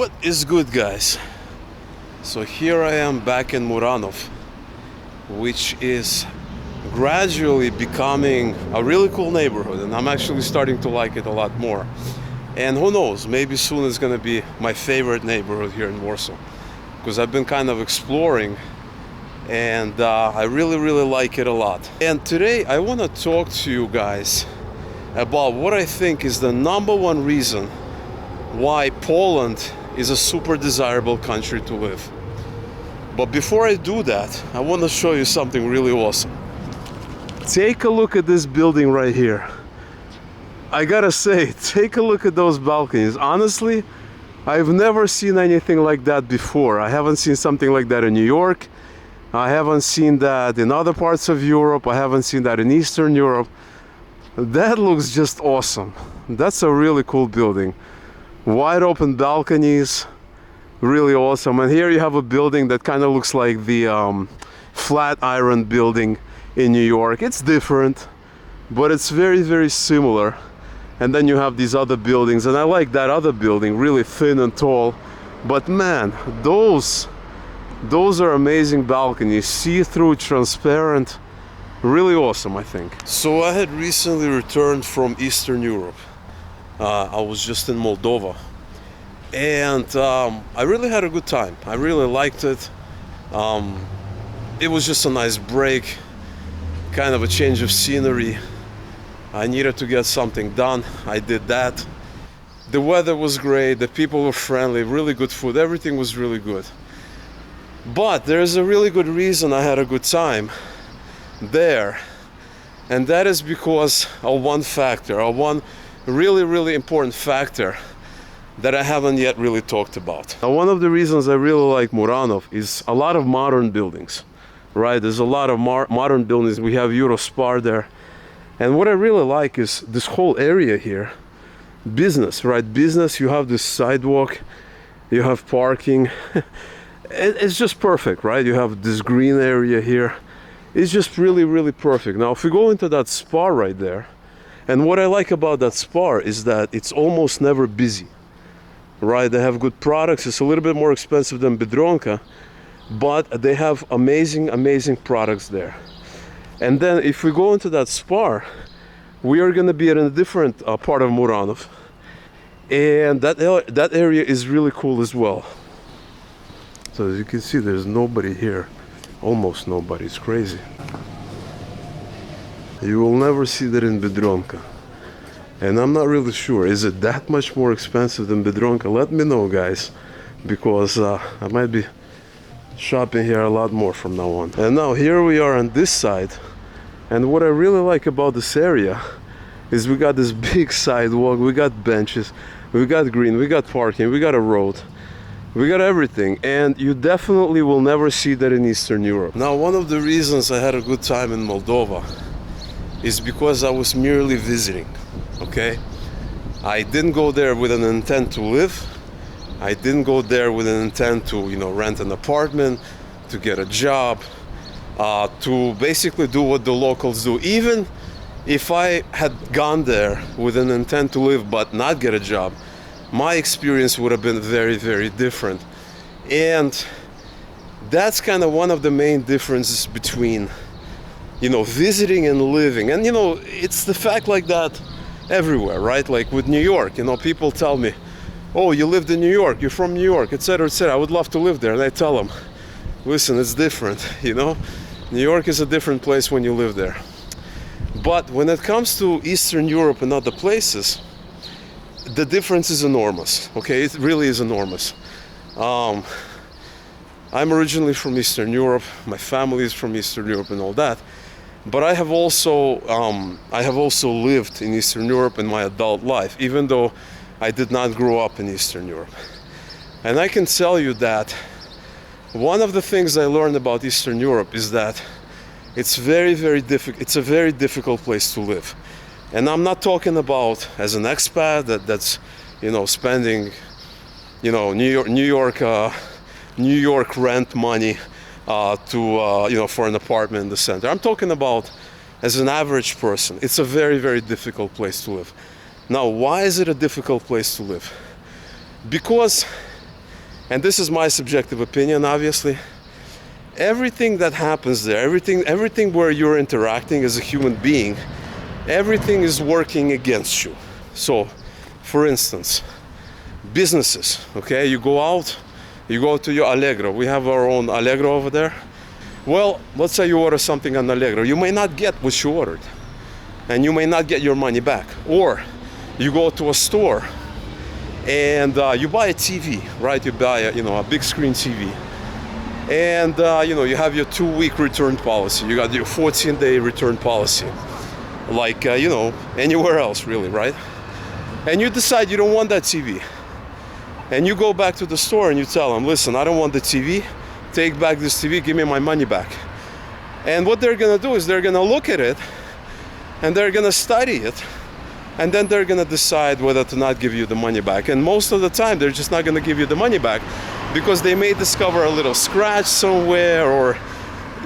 What is good, guys? So here I am back in Muranov, which is gradually becoming a really cool neighborhood, and I'm actually starting to like it a lot more. And who knows, maybe soon it's gonna be my favorite neighborhood here in Warsaw, because I've been kind of exploring, and I really like it a lot. And today I want to talk to you guys about what I think is the number one reason why Poland is a super desirable country to live. But before I do that, I want to show you something really awesome. Take a look at this building right here. I gotta say, take a look at those balconies. Honestly, I've never seen anything like that before. I haven't seen something like that in New York. I haven't seen that in other parts of Europe. I haven't seen that in Eastern Europe. That looks just awesome. That's a really cool building. Wide open balconies, really awesome. And here you have a building that kind of looks like the Flatiron building in New York. It's different, but it's very similar. And then you have these other buildings, and I like that other building, really thin and tall. But man, those are amazing balconies, see-through, transparent, really awesome, I think. So I had recently returned from Eastern Europe. I was just in Moldova, and I really had a good time. I really liked it. It was just a nice break, kind of a change of scenery. I needed to get something done. I did that. The weather was great, the people were friendly, really good food, everything was really good. But there's a really good reason I had a good time there, and that is because of one factor, of one really important factor that I haven't yet really talked about. Now, one of the reasons I really like Muranov is a lot of modern buildings, right? There's a lot of modern buildings. We have Eurospar there. And what I really like is this whole area here. Business, right? Business, you have this sidewalk, you have parking. It's just perfect, right? You have this green area here. It's just really perfect. Now, if we go into that spa right there, and what I like about that spa is that it's almost never busy, right? They have good products. It's a little bit more expensive than Biedronka, but they have amazing products there. And then if we go into that spa, we are going to be in a different part of Muranov, and that area is really cool as well. So as you can see, there's nobody here, almost nobody. It's crazy. You will never see that in Biedronka, and I'm not really sure, is it that much more expensive than Biedronka? Let me know, guys, because I might be shopping here a lot more from now on. And now here we are on this side, and what I really like about this area is we got this big sidewalk, we got benches, we got green, we got parking, we got a road, we got everything, and you definitely will never see that in Eastern Europe. Now, one of the reasons I had a good time in Moldova is because I was merely visiting, okay? I didn't go there with an intent to live. I didn't go there with an intent to, rent an apartment, to get a job, to basically do what the locals do. Even if I had gone there with an intent to live but not get a job, my experience would have been very different. And that's kind of one of the main differences between, visiting and living. And, it's the fact like that everywhere, right? Like with New York, people tell me, oh, you lived in New York, you're from New York, etc. I would love to live there. And I tell them, listen, it's different, New York is a different place when you live there. But when it comes to Eastern Europe and other places, the difference is enormous, okay? It really is enormous. I'm originally from Eastern Europe, my family is from Eastern Europe and all that, but I have also lived in Eastern Europe in my adult life, even though I did not grow up in Eastern Europe. And I can tell you that one of the things I learned about Eastern Europe is that it's very difficult. It's a very difficult place to live. And I'm not talking about as an expat that's spending New York rent money for an apartment in the center. I'm talking about as an average person. It's a very difficult place to live. Now, why is it a difficult place to live? Because and this is my subjective opinion, obviously, everything that happens there, everything where you're interacting as a human being, everything is working against you. So, for instance, businesses, okay? You go out, you go to your Allegro. We have our own Allegro over there. Well, let's say you order something on Allegro. You may not get what you ordered, and you may not get your money back. Or you go to a store and you buy a TV, right? You buy a big screen TV. And you have your 2-week return policy. You got your 14-day return policy. Like, anywhere else really, right? And you decide you don't want that TV. And you go back to the store and you tell them, listen, I don't want the TV. Take back this TV, give me my money back. And what they're gonna do is they're gonna look at it and they're gonna study it. And then they're gonna decide whether to not give you the money back. And most of the time, they're just not gonna give you the money back because they may discover a little scratch somewhere, or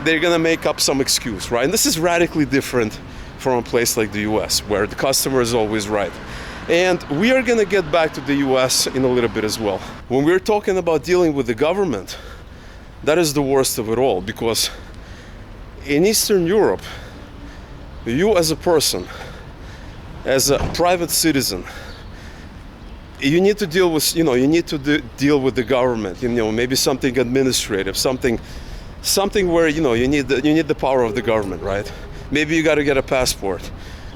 they're gonna make up some excuse, right? And this is radically different from a place like the US, where the customer is always right. And we are gonna get back to the US in a little bit as well. When we're talking about dealing with the government, that is the worst of it all, because in Eastern Europe, you as a person, as a private citizen, you need to deal with, deal with the government, maybe something administrative, something where, you need the power of the government, right? Maybe you got to get a passport.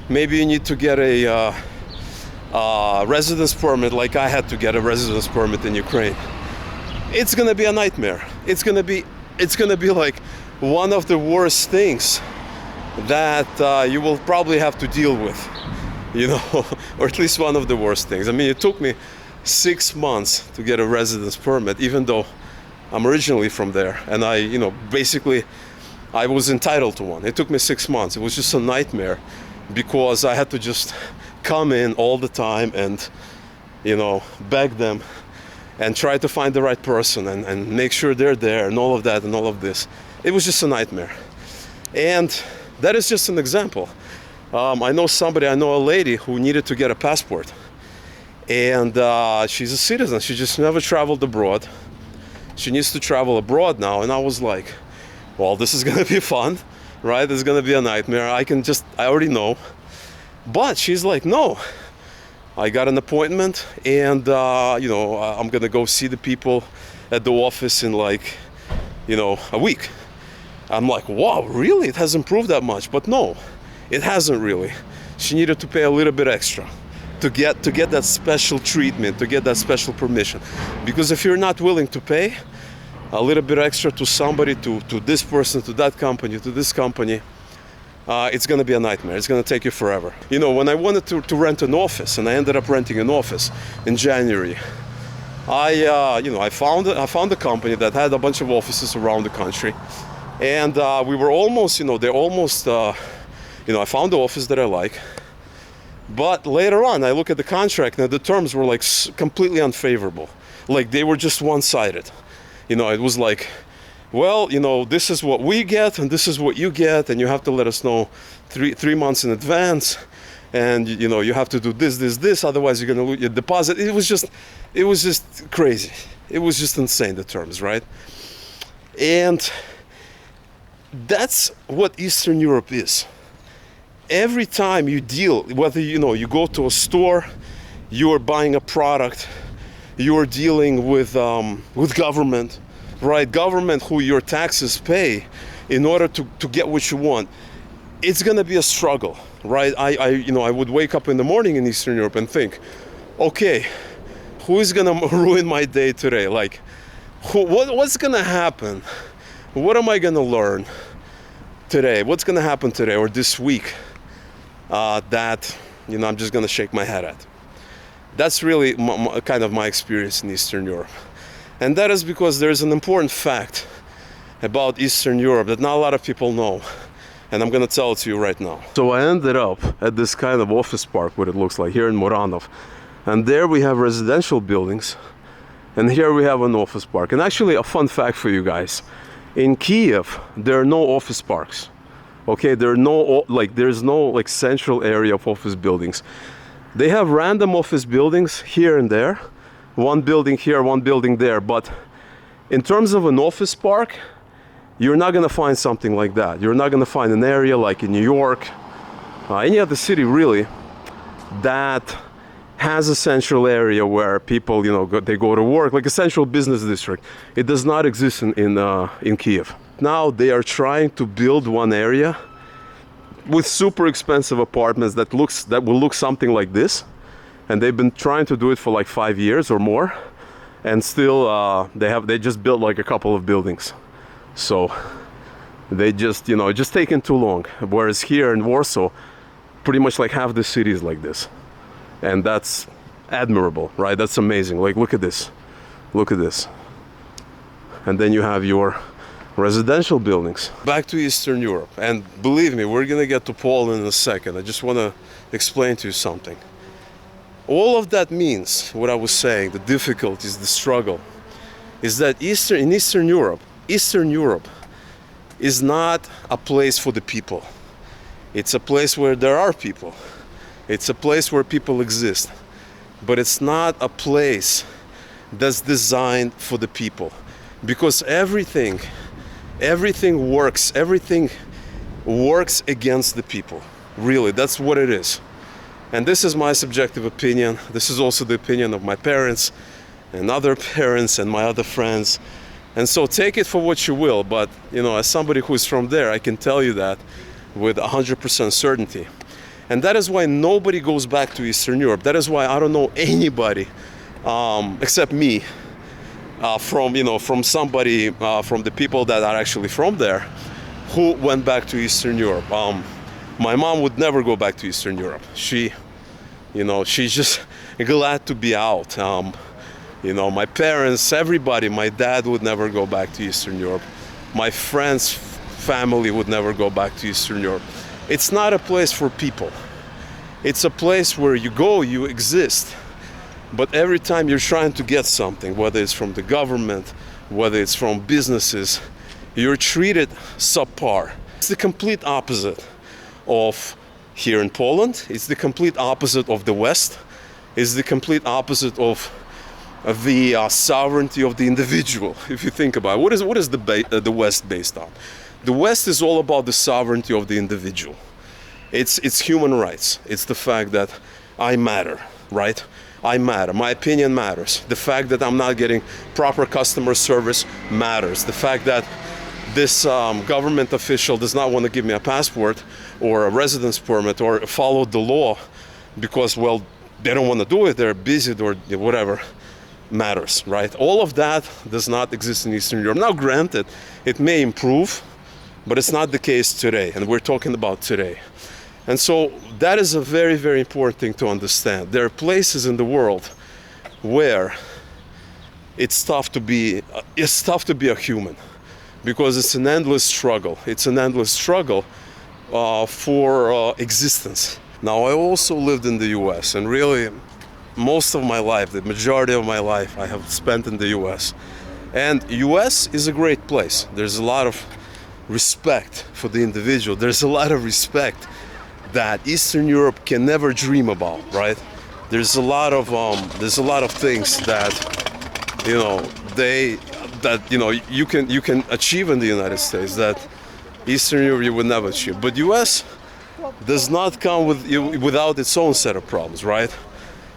Maybe you need to get a residence permit, like I had to get a residence permit in Ukraine. It's gonna be a nightmare. It's gonna be like one of the worst things that you will probably have to deal with, or at least one of the worst things. I mean, it took me 6 months to get a residence permit, even though I'm originally from there, and basically I was entitled to one. It took me 6 months. It was just a nightmare because I had to just come in all the time and, beg them and try to find the right person and make sure they're there and all of that and all of this. It was just a nightmare. And that is just an example. I know a lady who needed to get a passport. And she's a citizen. She just never traveled abroad. She needs to travel abroad now. And I was like, well, this is going to be fun, right? This is going to be a nightmare. I already know. But she's like, no. I got an appointment, and I'm gonna go see the people at the office in a week. I'm like, wow, really? It has improved that much? But no, it hasn't really. She needed to pay a little bit extra to get that special treatment, to get that special permission. Because if you're not willing to pay a little bit extra to somebody, to this person, to that company, to this company, it's going to be a nightmare. It's going to take you forever. When I wanted to rent an office, and I ended up renting an office in January, I found a company that had a bunch of offices around the country, and we were almost, I found the office that I like. But later on, I look at the contract, and the terms were like completely unfavorable. Like they were just one-sided. It was like, well, this is what we get and this is what you get, and you have to let us know three months in advance, and you have to do this, otherwise you're going to lose your deposit. It was just crazy. It was just insane, the terms, right? And that's what Eastern Europe is. Every time you deal, whether you go to a store, you are buying a product, you are dealing with government, right? Government who your taxes pay in order to get what you want. It's gonna be a struggle, right? I would wake up in the morning in Eastern Europe and think, okay, who is gonna ruin my day today? Like, what's gonna happen? What am I gonna learn today? What's gonna happen today or this week that I'm just gonna shake my head at? That's really kind of my experience in Eastern Europe. And that is because there's an important fact about Eastern Europe that not a lot of people know. And I'm going to tell it to you right now. So I ended up at this kind of office park, what it looks like, here in Muranov. And there we have residential buildings. And here we have an office park. And actually, a fun fact for you guys. In Kiev, there are no office parks. Okay, there's no central area of office buildings. They have random office buildings here and there, one building here, one building there. But in terms of an office park, you're not gonna find something like that. You're not gonna find an area like in New York, any other city really, that has a central area where people, they go to work, like a central business district. It does not exist in Kiev. Now they are trying to build one area with super expensive apartments that will look something like this, and they've been trying to do it for like 5 years or more, and still they just built like a couple of buildings. So they just just taking too long. Whereas here in Warsaw, pretty much like half the city is like this. And that's admirable, right? That's amazing. Like, look at this. Look at this. And then you have your residential buildings. Back to Eastern Europe. And believe me, we're going to get to Poland in a second. I just want to explain to you something. All of that means, what I was saying, the difficulties, the struggle, is that in Eastern Europe is not a place for the people. It's a place where there are people. It's a place where people exist, but it's not a place that's designed for the people, because everything works against the people. Really, that's what it is. And this is my subjective opinion. This is also the opinion of my parents and other parents and my other friends. And so take it for what you will, but as somebody who's from there, I can tell you that with 100% certainty. And that is why nobody goes back to Eastern Europe. That is why I don't know anybody, except me, from somebody, from the people that are actually from there, who went back to Eastern Europe. My mom would never go back to Eastern Europe. She's just glad to be out. My parents, everybody, my dad would never go back to Eastern Europe. My friends' family would never go back to Eastern Europe. It's not a place for people. It's a place where you go, you exist. But every time you're trying to get something, whether it's from the government, whether it's from businesses, you're treated subpar. It's the complete opposite of here in Poland. It's the complete opposite of the West. It's the complete opposite of the sovereignty of the individual. If you think about it, what is the West based on? The West is all about the sovereignty of the individual. It's human rights. It's the fact that I matter, right? I matter. My opinion matters. The fact that I'm not getting proper customer service matters. The fact that this government official does not want to give me a passport or a residence permit or follow the law because, well, they don't want to do it, they're busy or whatever, matters, right? All of that does not exist in Eastern Europe. Now, granted, it may improve, but it's not the case today, and we're talking about today. And so that is a very, very important thing to understand. There are places in the world where it's tough to be a human, because it's an endless struggle. It's an endless struggle for existence. Now, I also lived in the US, and really most of my life, the majority of my life, I have spent in the US. And US is a great place. There's a lot of respect for the individual. There's a lot of respect that Eastern Europe can never dream about, right? There's a lot of things that you can achieve in the United States that Eastern Europe you would never achieve. But US does not come without its own set of problems, right?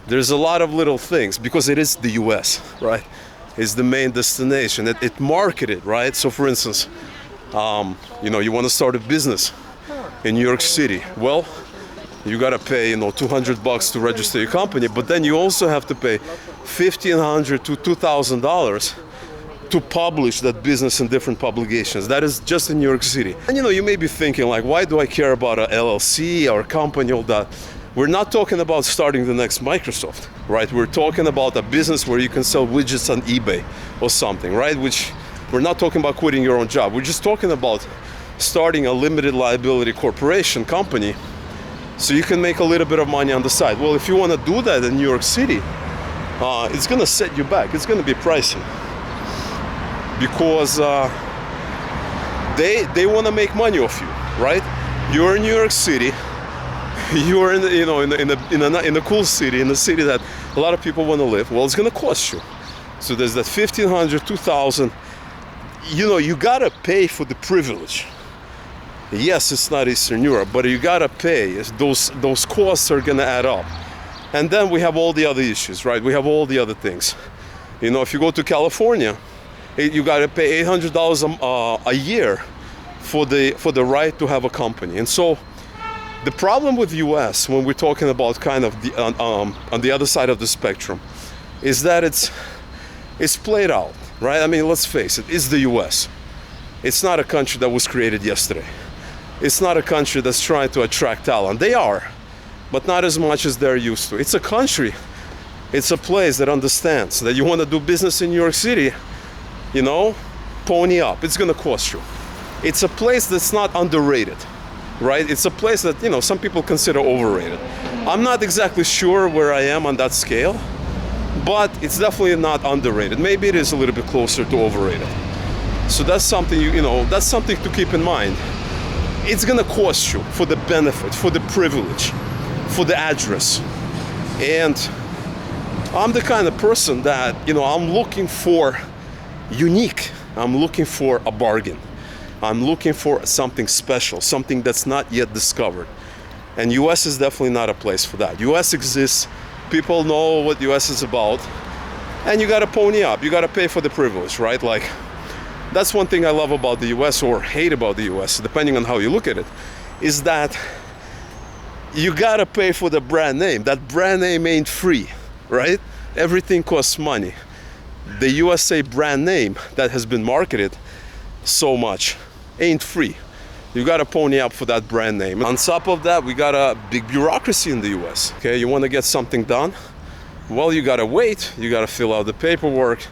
There's a lot of little things because it is the US, right? It's the main destination. It marketed, right? So for instance, you want to start a business in New York City. Well, you gotta pay $200 to register your company, but then you also have to pay $1,500 to $2,000 to publish that business in different publications. That is just in New York City. And you may be thinking, like, why do I care about a LLC or a company, all that? We're not talking about starting the next Microsoft, right? We're talking about a business where you can sell widgets on eBay or something, right? Which we're not talking about quitting your own job. We're just talking about starting a limited liability corporation company so you can make a little bit of money on the side. Well, if you want to do that in New York City, it's going to set you back. It's going to be pricey because they want to make money off you, right? You're in New York City. You're in a cool city, in a city that a lot of people want to live. Well, it's going to cost you. So there's that 1,500, 2,000. You know, you got to pay for the privilege. Yes, it's not Eastern Europe, but you got to pay. Those costs are going to add up. And then we have all the other issues, right? We have all the other things. You know, if you go to California, you got to pay $800 a year for the right to have a company. And so the problem with the US, when we're talking about kind of on the other side of the spectrum, is that it's played out, right? I mean, let's face it, it's the US. It's not a country that was created yesterday. It's not a country that's trying to attract talent. They are, but not as much as they're used to. It's a country, it's a place that understands that you want to do business in New York City, you know, pony up. It's going to cost you. It's a place that's not underrated, right? It's a place that, you know, some people consider overrated. I'm not exactly sure where I am on that scale, but it's definitely not underrated. Maybe it is a little bit closer to overrated. So that's something, you know, that's something to keep in mind. It's gonna cost you for the benefit, for the privilege, for the address. And I'm the kind of person that, you know, I'm looking for unique. I'm looking for a bargain. I'm looking for something special, something that's not yet discovered. And US is definitely not a place for that. US exists, people know what US is about, and you gotta pony up, you gotta pay for the privilege, right? Like, that's one thing I love about the US, or hate about the US, depending on how you look at it, is that you gotta pay for the brand name. That brand name ain't free, right? Everything costs money. The USA brand name that has been marketed so much ain't free. You gotta pony up for that brand name. On top of that, we got a big bureaucracy in the US. Okay, you wanna get something done? Well, you gotta wait, you gotta fill out the paperwork.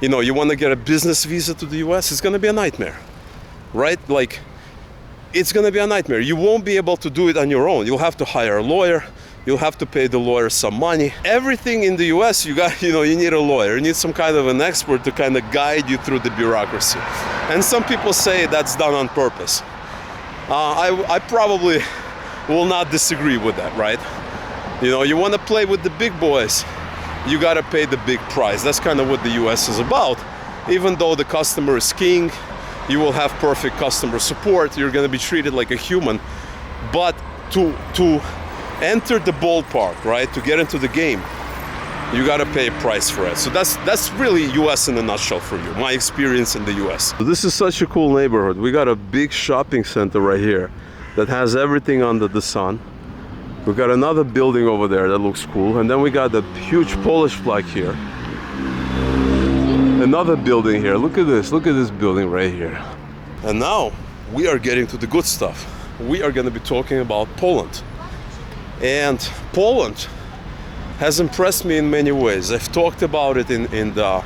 You know, you wanna get a business visa to the US, it's gonna be a nightmare, right? Like, it's gonna be a nightmare. You won't be able to do it on your own. You'll have to hire a lawyer, you'll have to pay the lawyer some money. Everything in the US, you need a lawyer. You need some kind of an expert to kind of guide you through the bureaucracy. And some people say that's done on purpose. I probably will not disagree with that, right? You know, you want to play with the big boys, you got to pay the big price. That's kind of what the US is about. Even though the customer is king, you will have perfect customer support, you're going to be treated like a human. But to enter the ballpark, right, to get into the game, you got to pay a price for it. So that's really US in a nutshell for you, my experience in the US. So this is such a cool neighborhood. We got a big shopping center right here that has everything under the sun. We got another building over there that looks cool, and then we got the huge Polish flag here. Another building here. Look at this building right here. And now we are getting to the good stuff. We are going to be talking about Poland. And Poland has impressed me in many ways. I've talked about it in a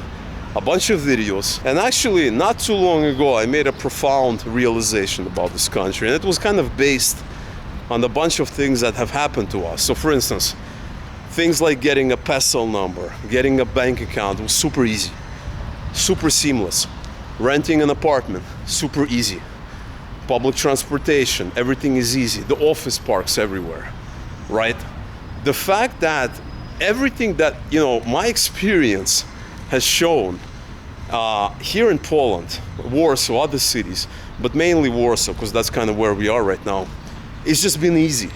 bunch of videos. And actually, not too long ago, I made a profound realization about this country. And it was kind of based on a bunch of things that have happened to us. So for instance, things like getting a PESEL number, getting a bank account was super easy, super seamless. Renting an apartment, super easy. Public transportation, everything is easy. The office parks everywhere, right? The fact that everything that, you know, my experience has shown here in Poland, Warsaw, other cities, but mainly Warsaw, because that's kind of where we are right now, it's just been easy.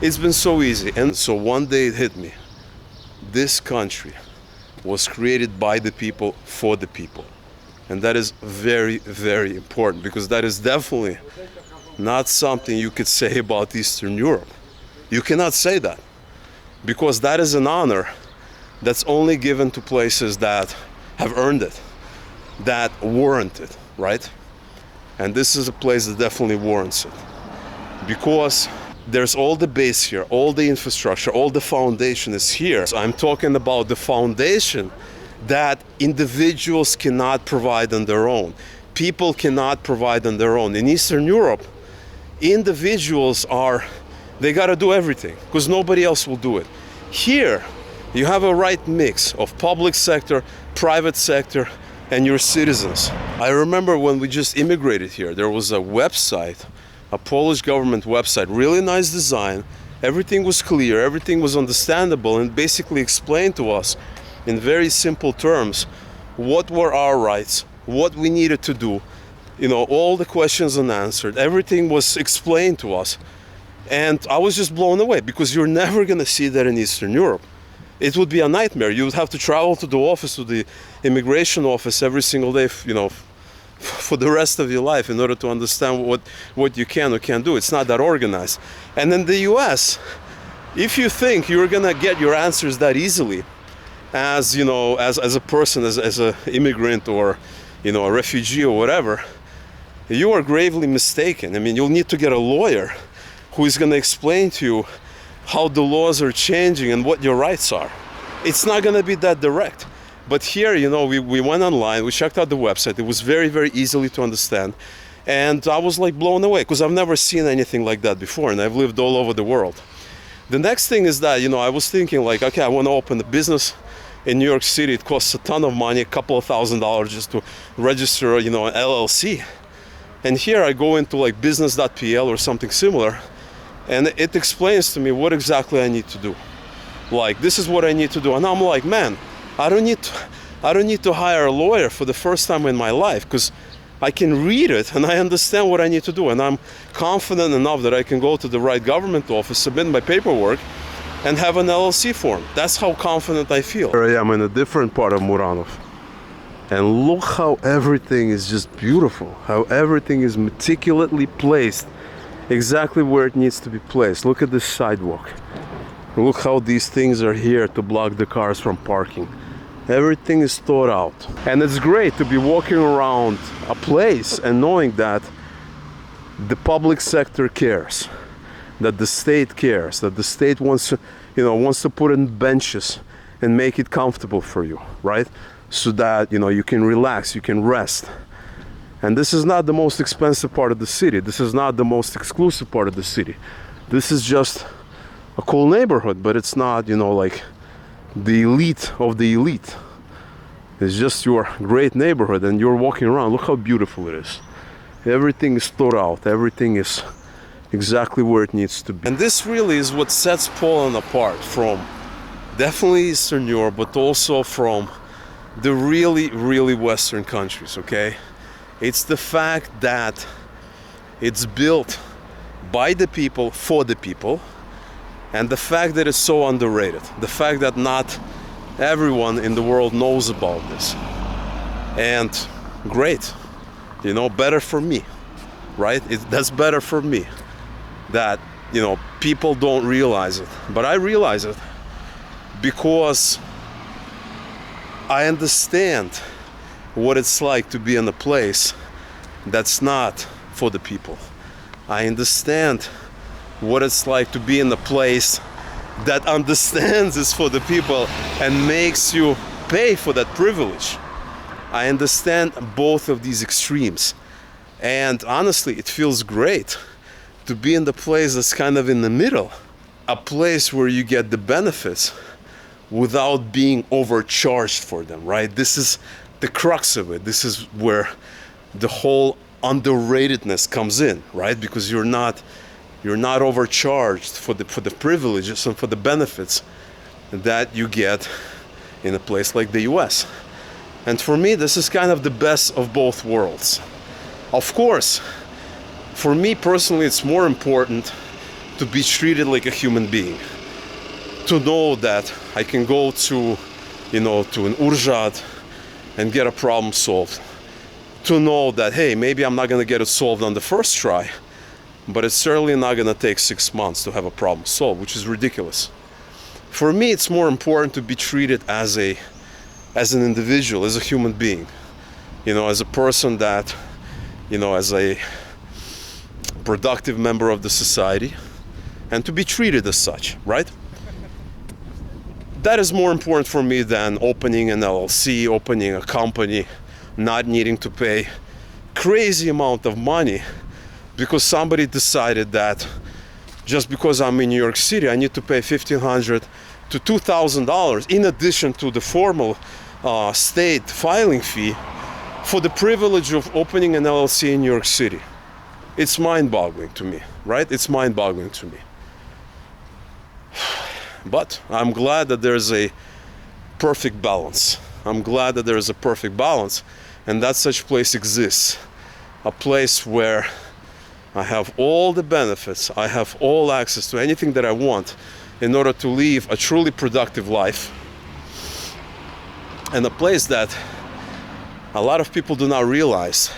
It's been so easy. And so one day it hit me. This country was created by the people, for the people. And that is very, very important, because that is definitely not something you could say about Eastern Europe. You cannot say that, because that is an honor that's only given to places that have earned it, that warrant it, right? And this is a place that definitely warrants it, because there's all the base here, all the infrastructure, all the foundation is here. So I'm talking about the foundation that individuals cannot provide on their own. People cannot provide on their own. In Eastern Europe, individuals they gotta do everything, because nobody else will do it. Here, you have a right mix of public sector, private sector, and your citizens. I remember when we just immigrated here, there was a website, a Polish government website, really nice design, Everything was clear, everything was understandable, and basically explained to us in very simple terms what were our rights, what we needed to do. All the questions unanswered. Everything was explained to us. And I was just blown away, because you're never going to see that in Eastern Europe. It would be a nightmare. You would have to travel to the office, to the immigration office every single day, for the rest of your life in order to understand what you can or can't do. It's not that organized. And in the US, if you think you're going to get your answers that easily, as a person, as an immigrant, or a refugee or whatever, you are gravely mistaken. I mean, you'll need to get a lawyer who is going to explain to you how the laws are changing and what your rights are. It's not going to be that direct. But here, we went online, we checked out the website. It was very, very easily to understand. And I was like blown away, because I've never seen anything like that before, and I've lived all over the world. The next thing is that, I was thinking like, okay, I want to open a business in New York City. It costs a ton of money, a couple of $1,000s just to register, an LLC. And here I go into like business.pl or something similar, and it explains to me what exactly I need to do. Like, this is what I need to do. And I'm like, man, I don't need to hire a lawyer for the first time in my life, because I can read it and I understand what I need to do. And I'm confident enough that I can go to the right government office, submit my paperwork, and have an LLC form. That's how confident I feel. Here I am in a different part of Muranov. And look how everything is just beautiful, how everything is meticulously placed exactly where it needs to be placed. Look at this sidewalk. Look how these things are here to block the cars from parking. Everything is thought out. And it's great to be walking around a place and knowing that the public sector cares, that the state cares, that the state wants to put in benches and make it comfortable for you, right? So that you can relax, you can rest. And this is not the most expensive part of the city. This is not the most exclusive part of the city. This is just a cool neighborhood, but it's not, like the elite of the elite. It's just your great neighborhood, and you're walking around. Look how beautiful it is. Everything is thought out. Everything is exactly where it needs to be. And this really is what sets Poland apart from definitely Eastern Europe, but also from the really, really Western countries, okay? It's the fact that it's built by the people, for the people, and the fact that it's so underrated. The fact that not everyone in the world knows about this. And great, better for me, right? That's better for me, that, people don't realize it. But I realize it because I understand what it's like to be in a place that's not for the people. I understand what it's like to be in a place that understands it's for the people and makes you pay for that privilege. I understand both of these extremes. And honestly, it feels great to be in the place that's kind of in the middle. A place where you get the benefits without being overcharged for them, right? This is the crux of it. This is where the whole underratedness comes in, right? Because you're not overcharged for the privileges and for the benefits that you get in a place like the US. And for me, this is kind of the best of both worlds. Of course, for me personally, it's more important to be treated like a human being. To know that I can go to an Urjad and get a problem solved. To know that, hey, maybe I'm not going to get it solved on the first try, but it's certainly not going to take 6 months to have a problem solved, which is ridiculous. For me, it's more important to be treated as an individual, as a human being, as a person that, as a productive member of the society, and to be treated as such, right? That is more important for me than opening an LLC, opening a company, not needing to pay crazy amount of money because somebody decided that just because I'm in New York City, I need to pay $1,500 to $2,000 in addition to the formal state filing fee for the privilege of opening an LLC in New York City. It's mind-boggling to me, right? It's mind-boggling to me. But I'm glad that there's a perfect balance. I'm glad that there is a perfect balance and that such place exists. A place where I have all the benefits, I have all access to anything that I want in order to live a truly productive life. And a place that a lot of people do not realize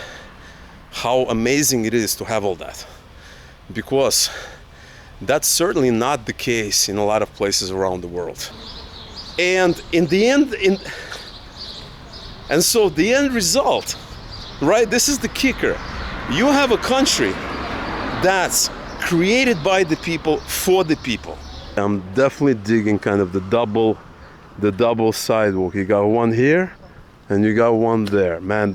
how amazing it is to have all that. Because that's certainly not the case in a lot of places around the world. And in the end, and so the end result, right? This is the kicker. You have a country that's created by the people for the people. I'm definitely digging kind of the double sidewalk. You got one here and you got one there. Man,